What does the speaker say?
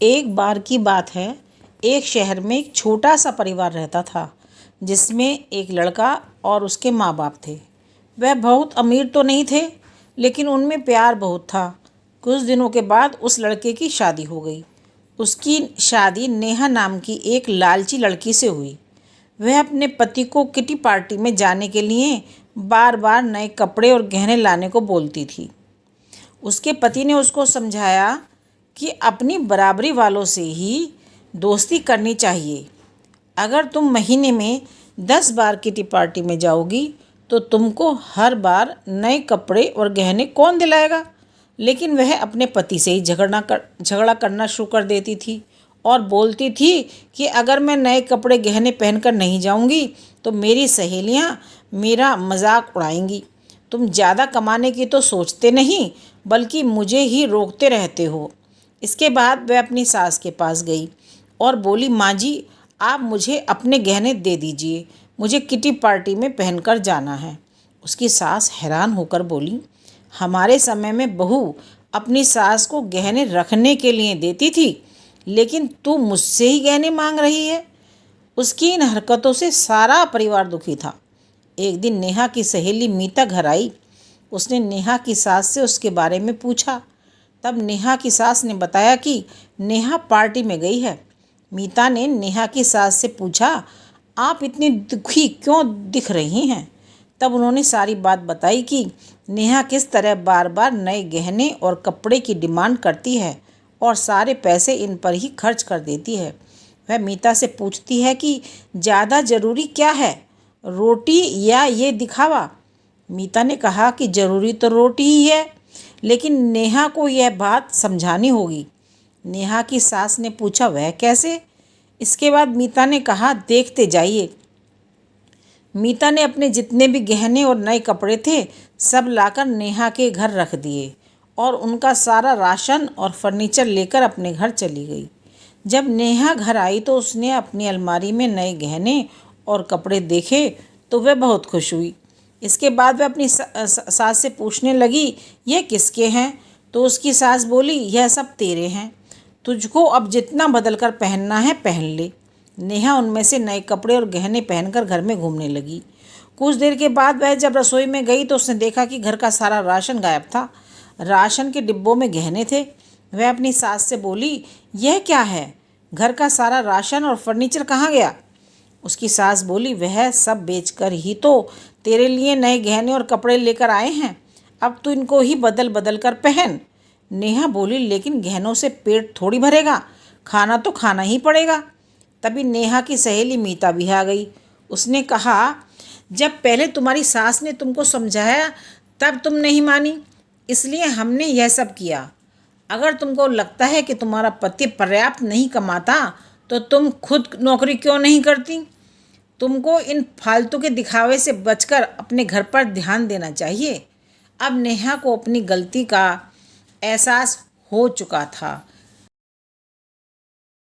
एक बार की बात है। एक शहर में एक छोटा सा परिवार रहता था, जिसमें एक लड़का और उसके माँ बाप थे। वह बहुत अमीर तो नहीं थे, लेकिन उनमें प्यार बहुत था। कुछ दिनों के बाद उस लड़के की शादी हो गई। उसकी शादी नेहा नाम की एक लालची लड़की से हुई। वह अपने पति को किटी पार्टी में जाने के लिए बार बार नए कपड़े और गहने लाने को बोलती थी। उसके पति ने उसको समझाया कि अपनी बराबरी वालों से ही दोस्ती करनी चाहिए। अगर तुम महीने में 10 बार किटी पार्टी में जाओगी तो तुमको हर बार नए कपड़े और गहने कौन दिलाएगा। लेकिन वह अपने पति से ही झगड़ा करना शुरू कर देती थी और बोलती थी कि अगर मैं नए कपड़े गहने पहनकर नहीं जाऊंगी तो मेरी सहेलियां मेरा मजाक उड़ाएंगी। तुम ज़्यादा कमाने की तो सोचते नहीं, बल्कि मुझे ही रोकते रहते हो। इसके बाद वह अपनी सास के पास गई और बोली, माँ जी, आप मुझे अपने गहने दे दीजिए, मुझे किटी पार्टी में पहनकर जाना है। उसकी सास हैरान होकर बोली, हमारे समय में बहू अपनी सास को गहने रखने के लिए देती थी, लेकिन तू मुझसे ही गहने मांग रही है। उसकी इन हरकतों से सारा परिवार दुखी था। एक दिन नेहा की सहेली मीता घर आई। उसने नेहा की सास से उसके बारे में पूछा। तब नेहा की सास ने बताया कि नेहा पार्टी में गई है। मीता ने नेहा की सास से पूछा, आप इतनी दुखी क्यों दिख रही हैं। तब उन्होंने सारी बात बताई कि नेहा किस तरह बार बार नए गहने और कपड़े की डिमांड करती है और सारे पैसे इन पर ही खर्च कर देती है। वह मीता से पूछती है कि ज़्यादा ज़रूरी क्या है, रोटी या ये दिखावा। मीता ने कहा कि ज़रूरी तो रोटी ही है, लेकिन नेहा को यह बात समझानी होगी। नेहा की सास ने पूछा, वह कैसे। इसके बाद मीता ने कहा, देखते जाइए। मीता ने अपने जितने भी गहने और नए कपड़े थे सब लाकर नेहा के घर रख दिए और उनका सारा राशन और फर्नीचर लेकर अपने घर चली गई। जब नेहा घर आई तो उसने अपनी अलमारी में नए गहने और कपड़े देखे तो वह बहुत खुश हुई। इसके बाद वह अपनी सास से पूछने लगी, ये किसके हैं। तो उसकी सास बोली, यह सब तेरे हैं, तुझको अब जितना बदल कर पहनना है पहन ले। नेहा उनमें से नए कपड़े और गहने पहनकर घर में घूमने लगी। कुछ देर के बाद वह जब रसोई में गई तो उसने देखा कि घर का सारा राशन गायब था। राशन के डिब्बों में गहने थे। वह अपनी सास से बोली, यह क्या है, घर का सारा राशन और फर्नीचर कहाँ गया। उसकी सास बोली, वह सब बेचकर ही तो तेरे लिए नए गहने और कपड़े लेकर आए हैं, अब तू इनको ही बदल बदल कर पहन। नेहा बोली, लेकिन गहनों से पेट थोड़ी भरेगा, खाना तो खाना ही पड़ेगा। तभी नेहा की सहेली मीता भी आ गई। उसने कहा, जब पहले तुम्हारी सास ने तुमको समझाया तब तुम नहीं मानी, इसलिए हमने यह सब किया। अगर तुमको लगता है कि तुम्हारा पति पर्याप्त नहीं कमाता तो तुम खुद नौकरी क्यों नहीं करती। तुमको इन फालतू के दिखावे से बचकर अपने घर पर ध्यान देना चाहिए। अब नेहा को अपनी गलती का एहसास हो चुका था।